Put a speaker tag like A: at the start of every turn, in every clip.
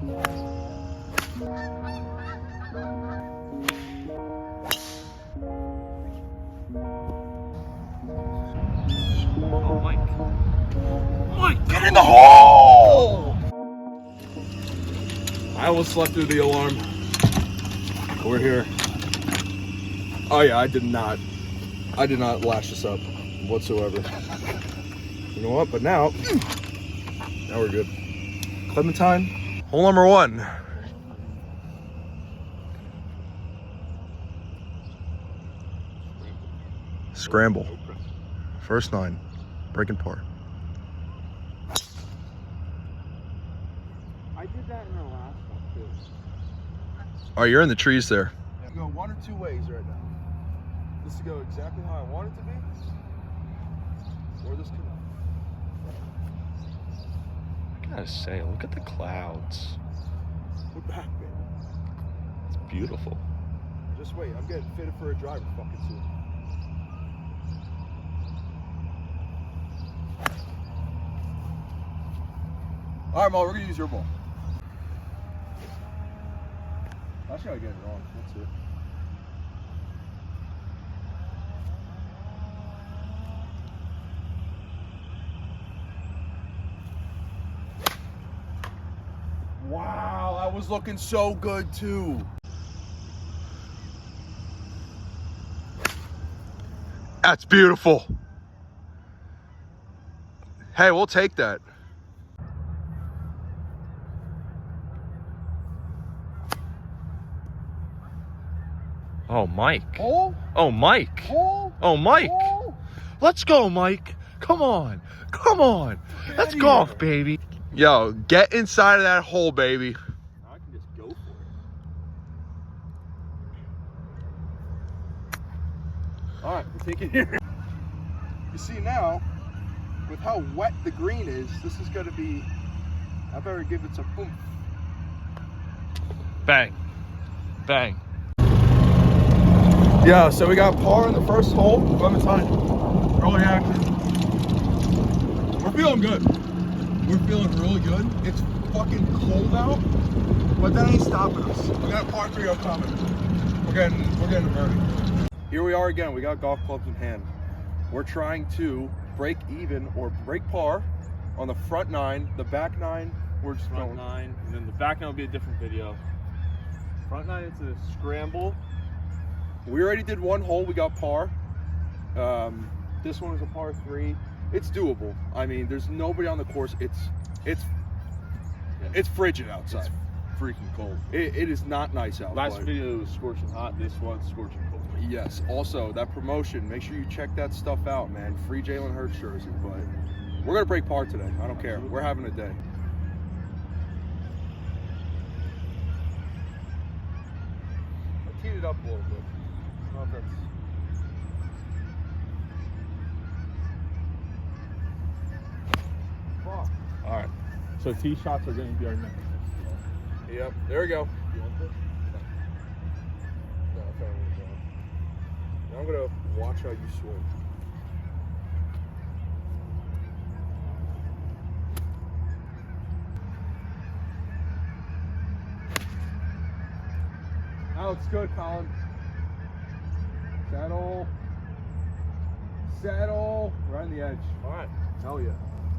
A: Oh, Mike. Mike,
B: Get in the hole!
C: I almost slept through the alarm. We're here. Oh yeah, I did not lash this up whatsoever. You know what? But now we're good. Clementine, hole number 1. Scramble. First 9. Breaking par.
A: I did that in the last one too.
C: Oh, you're in the trees there.
B: You go one or two ways right now. This to go exactly how I want it to be, or this can.
A: I gotta say, look at the clouds.
B: We're back, baby.
A: It's beautiful.
B: Just wait, I'm getting fitted for a driver fucking soon. All right, Muller, we're gonna use your ball. Actually, I get it wrong. That's it. Wow, I was looking so good too.
C: That's beautiful. Hey, we'll take that.
A: Oh, Mike.
B: Hole?
A: Oh, Mike.
B: Hole?
A: Oh, Mike.
B: Hole?
A: Let's go, Mike. Come on. Come on. Let's
B: outta
A: golf,
B: here.
A: baby.
C: Yo, get inside of that hole, baby.
B: Now I can just go for it. All right, we'll take it here. You see now, with how wet the green is, this is going to be, I better give it some oomph.
A: Bang. Bang.
C: Yeah, so we got par in the first hole. Clementine, really active. We're feeling good. We're feeling really good. It's fucking cold out, but that ain't stopping us. We got a par 3 upcoming. We're getting a birdie.
B: Here we are again. We got golf clubs in hand. We're trying to break even or break par on the front 9. The back 9, we're just
D: Front
B: going.
D: 9, and then the back 9 will be a different video. Front 9, it's a scramble.
B: We already did one hole. We got par. This one is a par 3. It's doable. I mean, there's nobody on the course. It's frigid outside.
D: It's freaking cold.
B: It is not nice out.
D: Last
B: but
D: video was scorching hot. This one's scorching cold.
B: yes. Also, that promotion. Make sure you check that stuff out, man. Free Jalen Hurts jersey. But we're gonna break par today. I don't care. We're having a day. I teed it up a little bit. I don't know if that's. Fuck.
D: All right. So tee shots are going to be our next.
B: Yep. There we go.
D: You want this?
B: No, I found it. Now I'm gonna watch how you swing. That looks good, Colin. Settle. Settle. Right on the edge.
D: All right.
B: Hell yeah.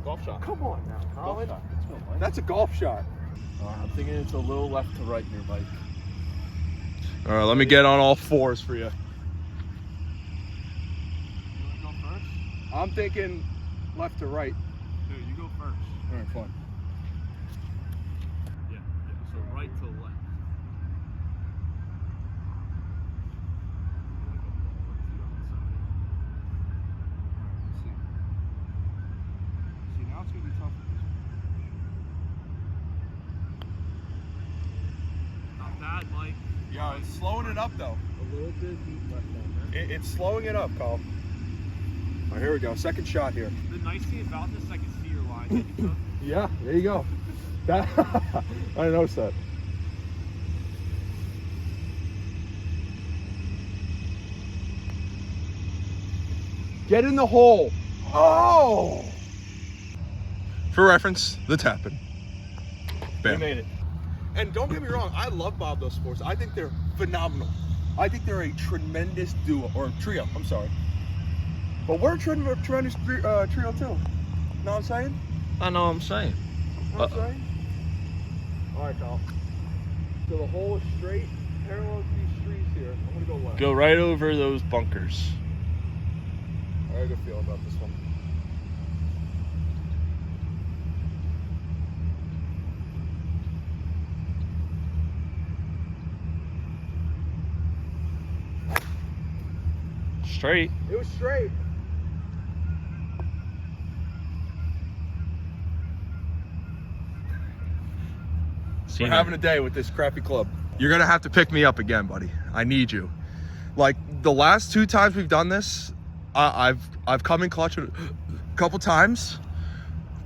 D: Golf shot.
B: Come on now,
D: Golf
B: Colin.
D: shot. Let's go, Mike.
B: That's a golf shot.
D: All right, I'm thinking it's a little left to right here, Mike.
C: All right, let me get on all 4s for you.
D: You want to go first?
B: I'm thinking left to right.
D: Dude, you go first.
B: All right, fine.
D: Yeah. So right to left.
B: See, now it's gonna be tough with this one.
D: Not bad, Mike.
B: Yeah, it's slowing it up though.
D: A little bit deep left on there.
B: It's slowing it up, Colin. All right, here we go. Second shot here.
D: The nice thing about this is I can see your lines that you took.
C: Yeah, there you go. That I didn't notice that. Get in the hole. Oh! For reference, the tapping.
D: We
C: Bam.
D: made it.
B: And don't get me wrong, I love Bob Those Sports. I think they're phenomenal. I think they're a tremendous duo, or trio, I'm sorry. But we're a tremendous trio too. Know what I'm saying?
C: I know what I'm saying.
B: Know what I'm saying? All right, Kyle. So the hole is straight, parallel to these trees here. I'm gonna go left.
C: Go right over those bunkers.
B: I got a good feeling about this one.
C: Straight.
B: It was straight. We're having a day with this crappy club.
C: You're gonna have to pick me up again, buddy. I need you. Like the last 2 times we've done this, I've come in clutch a couple times,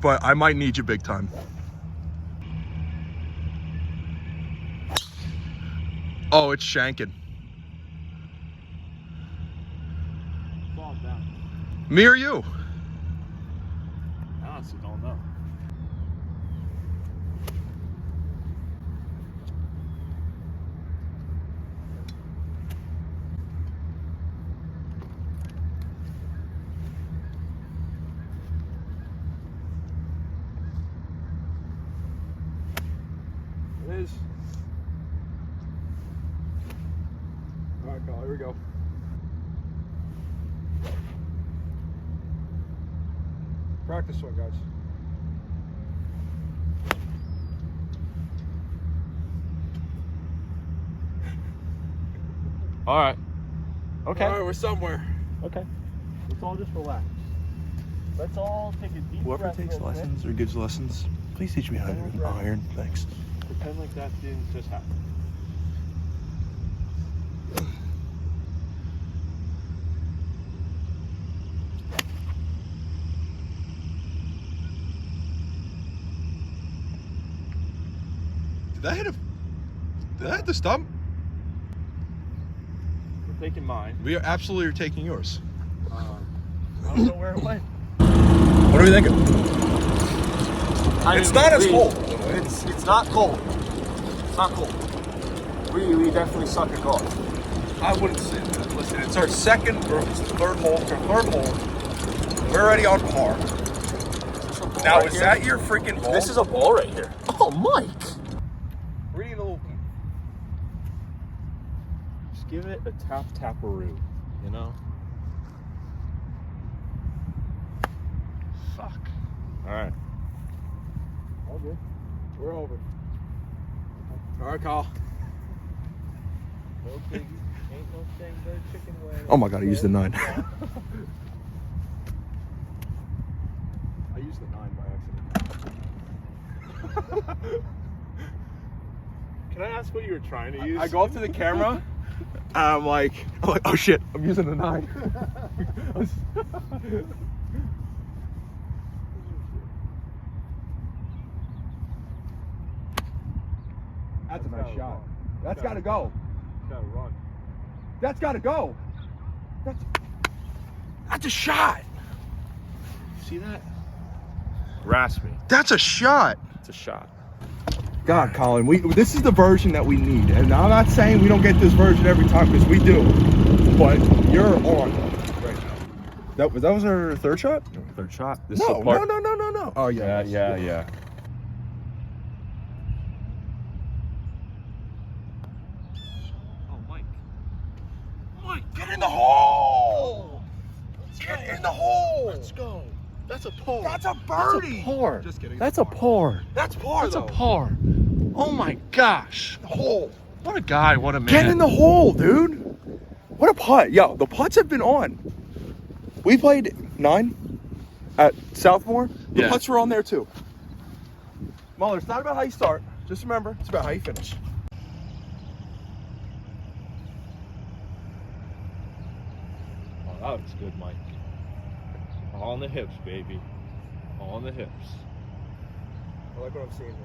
C: but I might need you big time. Oh, it's shanking. Me or you?
D: I honestly don't know.
B: It is. All right, Kyle, here we go. Practice swing, guys.
C: All right. Okay.
B: All right, we're somewhere.
D: Okay. Let's all just relax. Let's all take a deep
C: Whoever
D: breath
C: takes
D: real quick.
C: lessons or gives lessons, please teach me how to do an iron. Thanks.
D: Pretend like that didn't just happen.
C: Did that hit the stump?
D: We're taking mine.
C: We are absolutely taking yours.
D: I don't know where it went.
C: What are we thinking?
D: It's not as cold. It's not cold. It's not cold. We definitely suck at golf.
C: I wouldn't say that. Listen, it's our second or third hole. It's our third hole. We're already on par. Now, is that your freaking hole?
D: This is a ball right here. Oh, Mike.
B: Reading a little.
D: Just give it a tap-taparoo, you know?
C: Fuck.
D: All right.
B: All good. We're over. All right, Kyle.
D: No biggie. Ain't no thing but a chicken wing.
C: Oh my god, I used the 9.
B: I used the 9 by accident.
D: Can I ask what you were trying to use?
B: I go up to the camera, and I'm like, oh shit, I'm using the 9. That's a nice shot. That's got to go.
D: Gotta run.
B: That's got to go. That's a shot.
D: See that? Rasp me.
C: That's a shot.
D: It's a shot.
B: God, Colin, this is the version that we need. And I'm not saying we don't get this version every time, because we do. But you're on right now. That was our third shot?
D: Third shot. This
B: No.
D: is a part.
B: No. Oh, yeah.
D: Yeah. Oh, Mike.
B: Get in the hole! Get in the hole!
A: Let's go. That's a par.
B: That's a birdie!
A: Par.
B: Just kidding.
A: That's a par.
B: That's par,
A: That's
B: though.
A: a par. Oh my gosh.
B: Hole.
A: What a guy. What a man.
B: Get in the hole, dude. What a putt. Yo, the putts have been on. We played 9 at Southmore. The
A: Yeah.
B: putts were on there, too. Muller, it's not about how you start. Just remember, it's about how you finish.
D: Oh, that looks good, Mike. All on the hips, baby. All on the hips.
B: I like what I'm seeing here.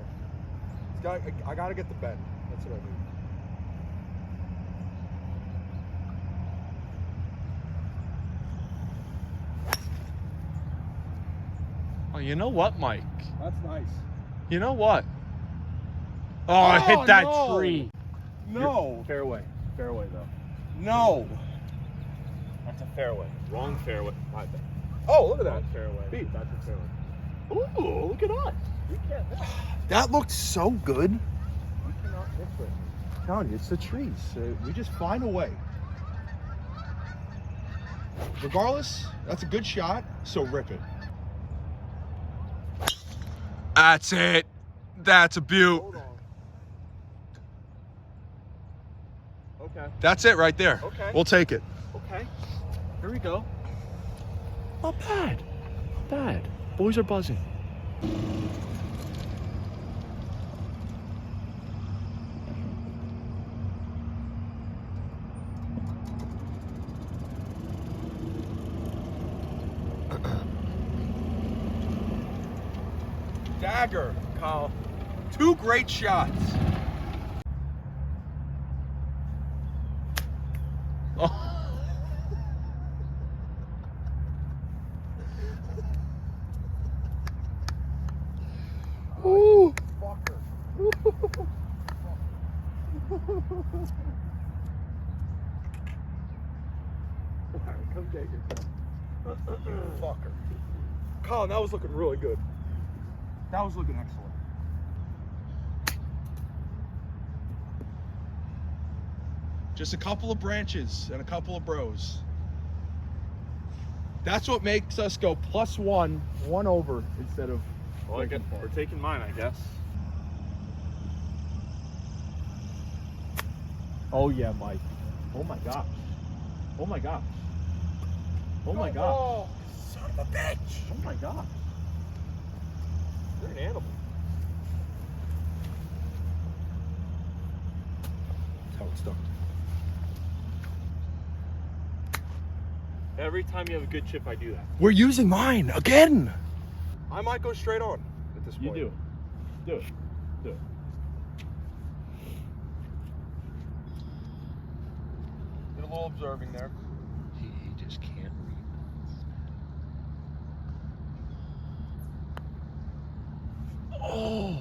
B: I gotta get the bend. That's what I need.
A: Oh, you know what, Mike?
B: That's nice.
A: You know what? Oh, it hit that
B: no.
A: tree.
B: No.
D: Fairway. Fairway, though.
B: No.
D: That's a fairway. Wrong fairway. My bad.
B: Oh, look at that.
D: Wrong fairway.
B: Pete.
D: That's a fairway.
B: Ooh, look at us.
D: We can't miss.
B: That looked so good.
D: We cannot miss it.
B: I'm telling you, it's the trees. We just find a way. Regardless, that's a good shot, so rip it.
A: That's it. That's a beaut.
D: Hold on. Okay.
A: That's it right there.
D: Okay.
A: We'll take it.
D: Okay. Here we go.
A: Not bad. Not bad. Boys are buzzing.
B: Dagger, Kyle. 2 great shots.
A: Ooh.
B: Fucker. Come take it. Fucker. Colin, that was looking really good. That was looking excellent. Just a couple of branches and a couple of bros. That's what makes us go +1, 1 over instead of.
D: Well, we're taking mine, I guess. Oh, yeah, Mike. Oh, my gosh. Oh, my gosh. Oh, my gosh.
B: Oh, son of a bitch.
D: Oh, my gosh. You're an animal.
B: That's how it's done.
D: Every time you have a good chip, I do that.
B: We're using mine again. I might go straight on at this
D: You
B: point.
D: do. Do it. Do it.
B: Did a little observing there.
A: He just can't read.
D: Oh.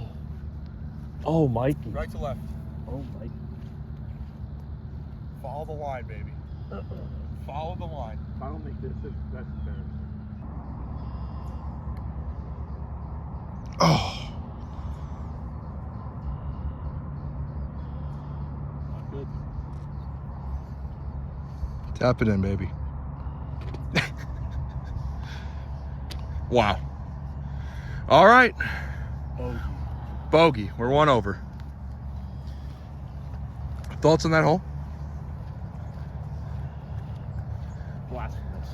D: Oh, Mikey.
B: Right to left.
D: Oh, Mikey.
B: Follow the line, baby. Follow the line.
D: If I don't make this, that's embarrassing.
A: Oh.
D: Not good.
A: Tap it in, baby. Wow. All right.
D: Oh,
A: Bogey. We're 1 over. Thoughts on that hole?
D: blasphemous.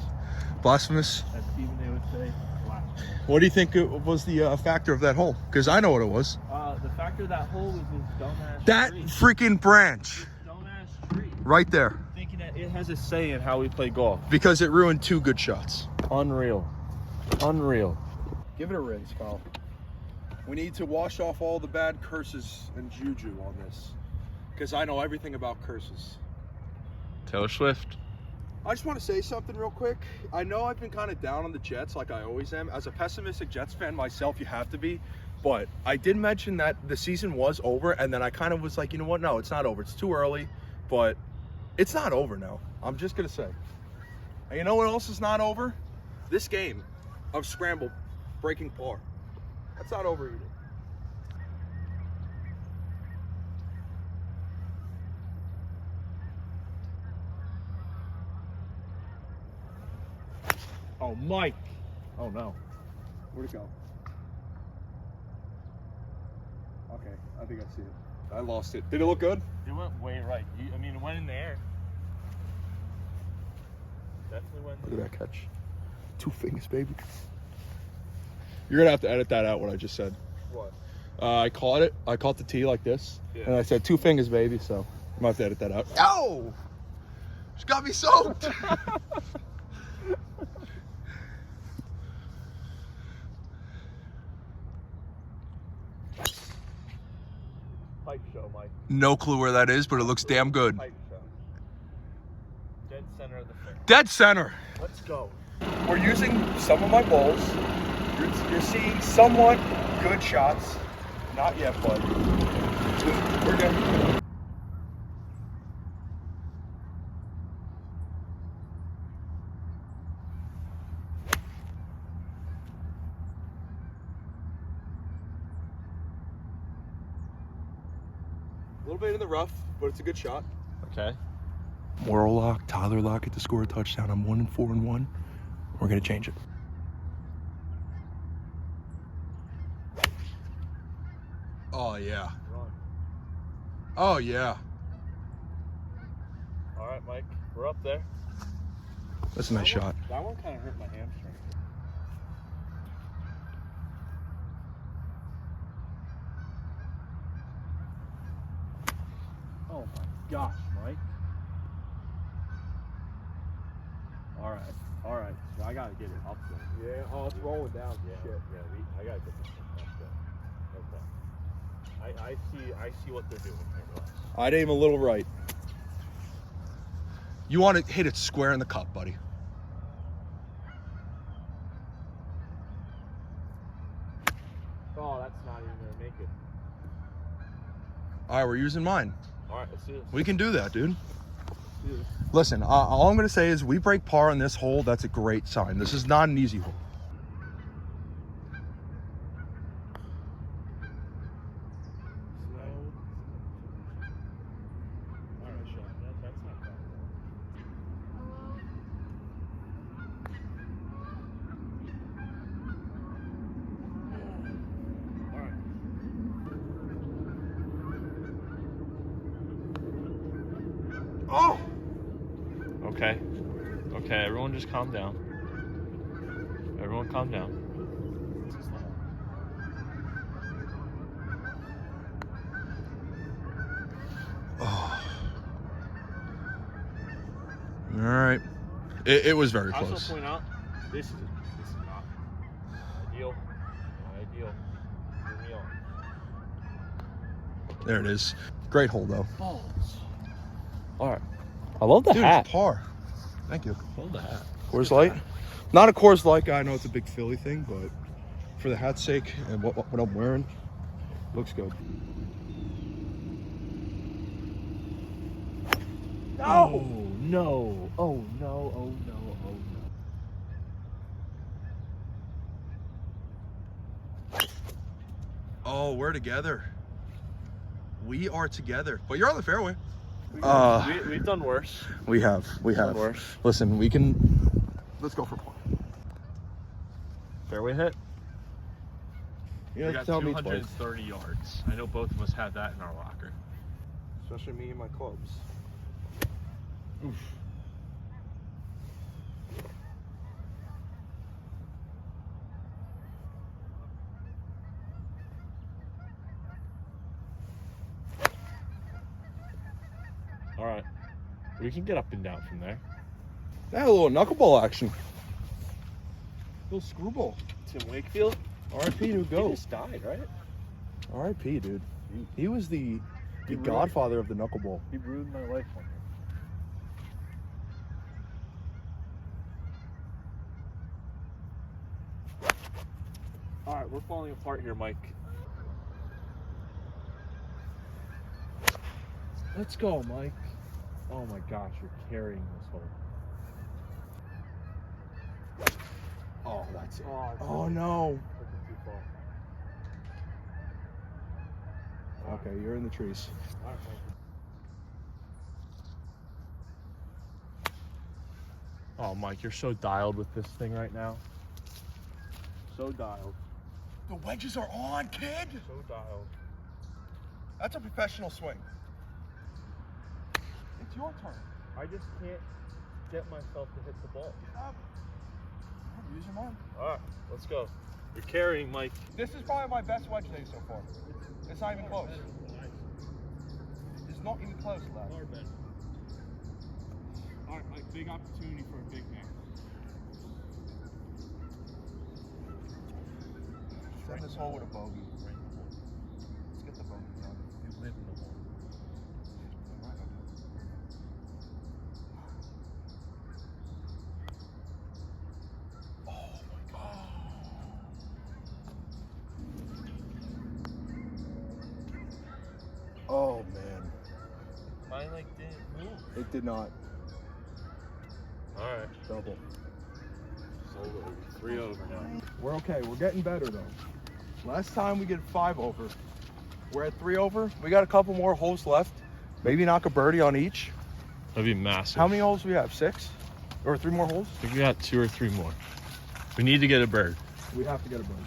A: Blasphemous.
D: As Stephen they would say, blasphemous.
A: What do you think was the factor of that hole? Because I know what it was.
D: The factor of that hole was this dumbass
A: That
D: tree.
A: freaking branch
D: Dumbass tree.
A: right there.
D: Thinking that it has a say in how we play golf.
A: Because it ruined 2 good shots.
D: Unreal. Unreal.
B: Give it a rinse, Kyle. We need to wash off all the bad curses and juju on this. Because I know everything about curses.
A: Taylor Swift.
B: I just want to say something real quick. I know I've been kind of down on the Jets like I always am. As a pessimistic Jets fan myself, you have to be. But I did mention that the season was over, and then I kind of was like, you know what? No, it's not over. It's too early, but it's not over now. I'm just going to say. And you know what else is not over? This game of Scramble breaking par. That's not over either.
D: Oh, Mike. Oh, no.
B: Where'd it go? Okay, I think I see it. I lost it. Did it look good?
D: It went way right. I mean, it went in the air. Definitely went in the
B: Look at that catch. 2 fingers, baby. You're gonna have to edit that out, what I just said.
D: What?
B: I caught it. I caught the tee like this.
D: Yeah.
B: And I said 2 fingers, baby, so I'm gonna have to edit that out.
A: Ow! She got me soaked.
D: Pipe show, Mike.
A: No clue where that is, but it looks damn good.
D: Pipe show. Dead center of the fair.
A: Dead center.
D: Let's go.
B: We're using some of my bowls. You're seeing somewhat good shots. Not yet, but Okay. A little bit in the rough, but it's a good shot.
D: Okay.
A: Moral lock, Tyler Lockett to score a touchdown. I'm 1-4-1. We're gonna change it.
C: Oh, yeah.
D: Run.
C: Oh, yeah.
D: All right, Mike. We're up there.
A: That's a nice shot.
B: That one kind of hurt my hamstring.
D: Oh my gosh, Mike. All right. All right. So I gotta get it up there.
B: Yeah. Oh, it's rolling down.
D: Yeah.
B: Shit.
D: Yeah. I gotta get this thing up there. Okay. I see what they're doing here, guys.
C: I'd aim a little right. You want to hit it square in the cup, buddy.
D: Oh, that's not even gonna make it.
C: All right, we're using mine.
D: All right, let's do this.
C: We can do that, dude.
D: Let's do this.
C: Listen, all I'm going to say is we break par on this hole. That's a great sign. This is not an easy hole.
B: Oh!
D: Okay. Okay, everyone just calm down. Everyone calm down.
C: Oh. All right. It was very
D: I
C: close.
D: also point out, this is not ideal. Not ideal. Hear me out.
C: There it is. Great hole, though.
D: Balls. All right. I love the
C: Dude,
D: hat.
C: it's par. Thank you.
D: I love the hat.
C: Coors Light. Not a Coors Light guy. I know it's a big Philly thing, but for the hat's sake and what I'm wearing, looks good.
D: Oh no! Oh no! Oh no! Oh no!
C: Oh, we're together. We are together. But you're on the fairway.
D: We've done worse.
C: We have.
D: Done worse.
C: Listen, we can. Let's go for par.
D: Fairway hit.
C: You
D: We
C: have
D: got
C: to tell me twice.
D: 230 yards. I know both of us have that in our locker.
B: Especially me and my clubs.
D: Oof. All right. We can get up and down from there.
C: That a little knuckleball action. Little screwball.
D: Tim Wakefield?
C: R.I.P. to
D: He
C: go.
D: just died, right?
C: R.I.P. dude. He was the
D: really-
C: godfather of the knuckleball.
D: He ruined my life one year. All right, we're falling apart here, Mike. Let's go, Mike. Oh my gosh, you're carrying this hole.
C: Oh, that's it.
D: Oh,
C: no.
D: Took it too far.
C: Okay, you're in the trees.
D: All right, Mike. Oh, Mike, you're so dialed with this thing right now. So dialed.
C: The wedges are on, kid.
D: So dialed.
C: That's a professional swing. It's your turn.
D: I just can't get myself to hit the ball.
C: Use your mind.
D: All right, let's go. You're carrying, Mike.
C: This is probably my best wedge day so far. It's not even close. It's not even close, lad.
D: All right, Mike, big opportunity for a big man.
C: Send this hole with a bogey. Let's get the bogey done.
D: You live in the hole.
C: Oh, man.
D: mic didn't move.
B: It did not.
D: All right.
B: Double.
D: Solo. 3 over now.
B: We're okay. We're getting better though. Last time we get 5 over. We're at 3 over. We got a couple more holes left. Maybe knock a birdie on each.
D: That'd be massive.
B: How many holes do we have? 6? Or 3 more holes?
D: I think we got 2 or 3 more. We need to get a bird.
B: We have to get a birdie.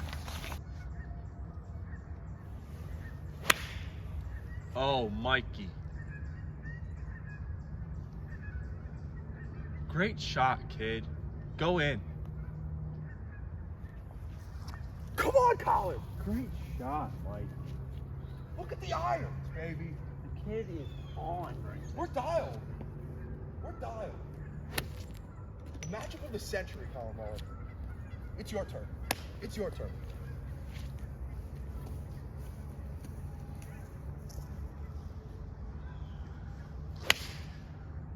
D: Oh, Mikey. Great shot, kid. Go in.
B: Come on, Colin. Great shot, Mike. Look at the irons, baby.
E: The kid is on right now.
B: We're dialed. We're dialed. The magic of the century, Colin Muller. It's your turn. It's your turn.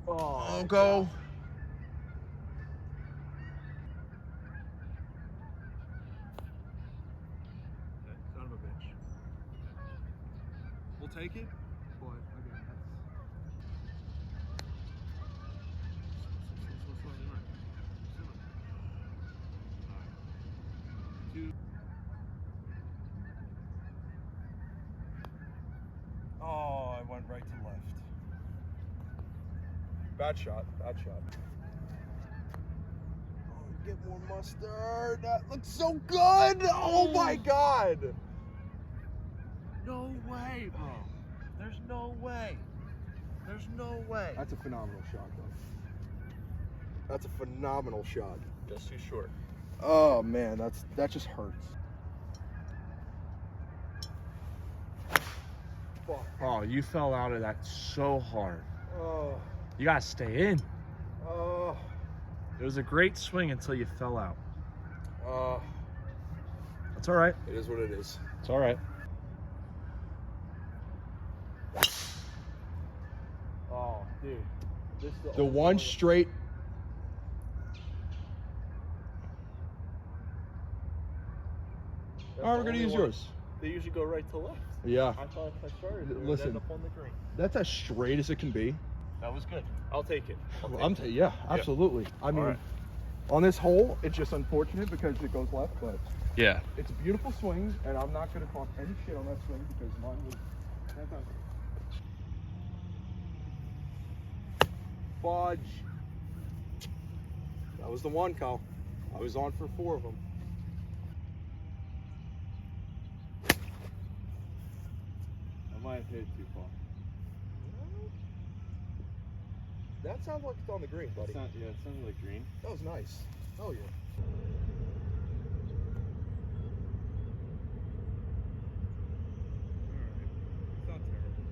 E: Oh,
B: go. Son of a bitch. We'll take it, but again, Oh, I went right to left. Bad shot, bad shot. Oh, get more mustard. That looks so good. Oh my God.
D: No way, bro. There's no way. There's no way.
B: That's a phenomenal shot, though. That's a phenomenal shot.
D: Just too short.
B: Oh man, that just hurts. Fuck.
D: Oh, you fell out of that so hard.
B: Oh.
D: You gotta stay in.
B: Oh.
D: It was a great swing until you fell out.
B: That's
D: all right.
B: It is what it is.
D: It's all right. Oh, dude. This is
B: The one straight. All right, we're gonna use yours.
D: They usually go right to left.
B: Yeah.
D: I thought if I started, it would
B: Listen.
D: end up on the green.
B: That's as straight as it can be.
D: That was good. I'll take it.
B: Yeah, absolutely. I mean,
D: right.
B: on this hole, it's just unfortunate because it goes left, but
D: Yeah.
B: it's a beautiful swing, and I'm not going to talk any shit on that swing because mine was fantastic. Fudge. That was the one, Cal. I was on for 4 of them.
D: I might have hit it too far.
B: That sounds like it's on the green, buddy.
D: Yeah, it sounded like green.
B: That was nice. Oh yeah.
D: It's not terrible.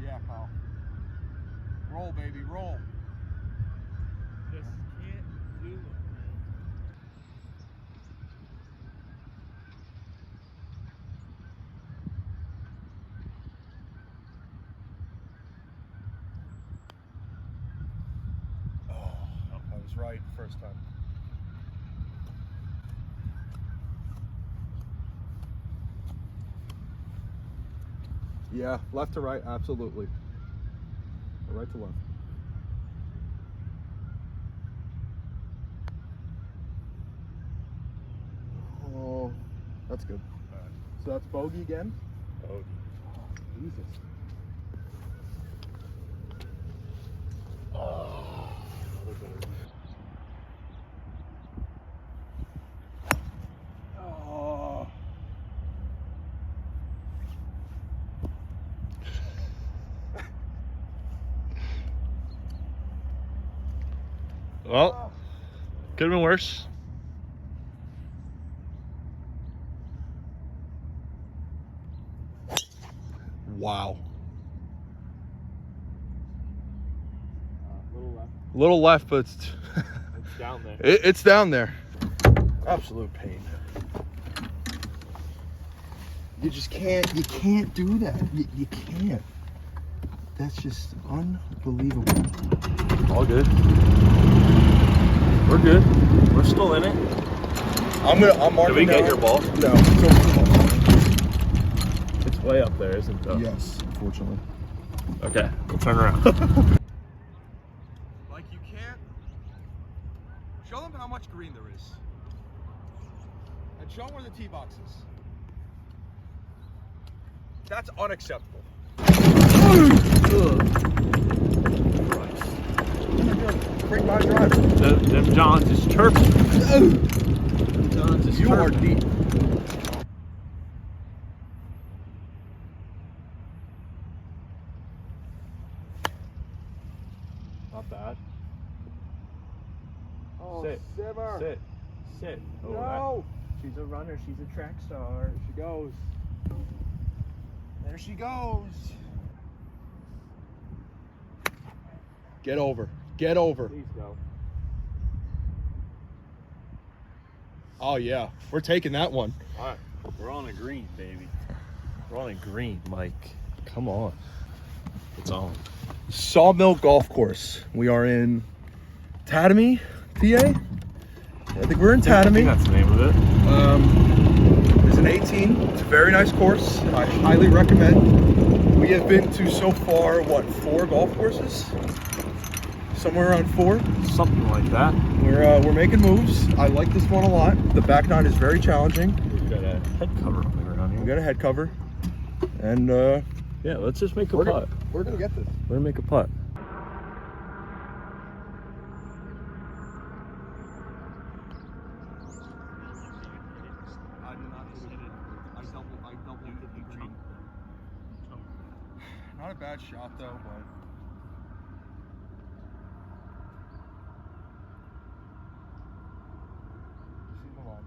B: Yeah, Kyle. Roll, baby, roll.
D: Just can't do it, man.
B: I was right the first time. Yeah, left to right, absolutely. Or right to left. Oh, that's good. So that's bogey again?
D: Oh,
B: Jesus. Oh.
D: well, could have been worse.
B: Wow.
D: Little left.
B: Little left, but it's
D: It's down there.
B: it's down there. Absolute pain. You just can't do that. You can't. That's just unbelievable.
D: All good. We're good. We're still in it.
B: I'm marking
D: Did we get
B: down.
D: your ball?
B: No, it's over the ball. It's
D: way up there, isn't it?
C: Yes, unfortunately.
D: Okay, we'll turn around.
B: Like you can't show them how much green there is, and show them where the tee box is. That's unacceptable.
C: Great by driver.
D: Them Johns is chirping. Johns is
C: You are
D: chirping.
C: deep.
D: Not bad.
B: Oh,
D: Sit.
B: Simmer.
D: Sit. Sit. Oh,
B: No.
E: She's a runner. She's a track star.
B: There she goes. There she goes. Get over. Get over.
D: Please go.
B: Oh yeah, we're taking that one.
D: All right, we're on a green, baby. We're on a green, Mike. Come on. It's on.
B: Sawmill Golf Course. We are in Tatamy, PA. I think we're in
D: I think
B: Tatamy.
D: that's the name of it.
B: It's an 18. It's a very nice course. I highly recommend. We have been to so far, what, 4 golf courses? Somewhere around 4.
D: Something like that.
B: We're making moves. I like this one a lot. The back nine is very challenging.
D: We've got a head cover on the ground
B: We
D: here.
B: got a head cover, and
D: Yeah, let's just make a
B: we're
D: putt.
B: gonna get this.
D: We're gonna make a putt.
B: I did not hit it. I double hit the green. Not a bad shot though, but. See the line.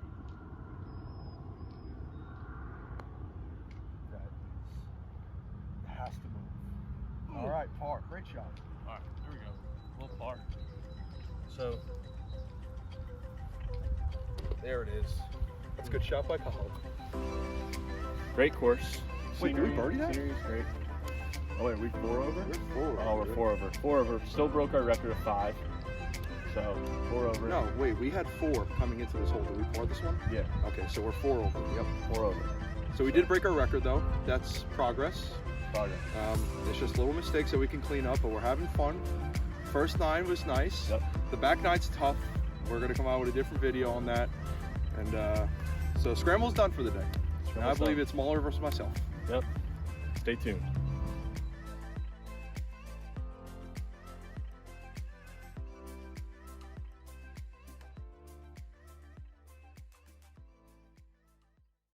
B: That has to move. All right, par. Great shot.
D: All right, there we go. Little par. So
B: There it is. That's a good shot by Colin.
D: great course.
B: Wait, did we birdie that?
D: Scenery's great. Oh wait, are we 4 over?
B: We're 4 over.
D: Oh, we're 4 over. 4 over. Still broke our record of 5. So 4 over.
B: No, wait, we had 4 coming into this hole. Did we par this one?
D: Yeah,
B: Okay, so we're 4 over. Yep.
D: 4 over.
B: So we did break our record though. That's progress.
D: Progress.
B: It's just little mistakes that we can clean up, but we're having fun. First 9 was nice.
D: Yep.
B: The back 9's tough. We're gonna come out with a different video on that. And so Scramble's done for the day. And I believe it's Muller versus myself.
D: Yep. Stay tuned.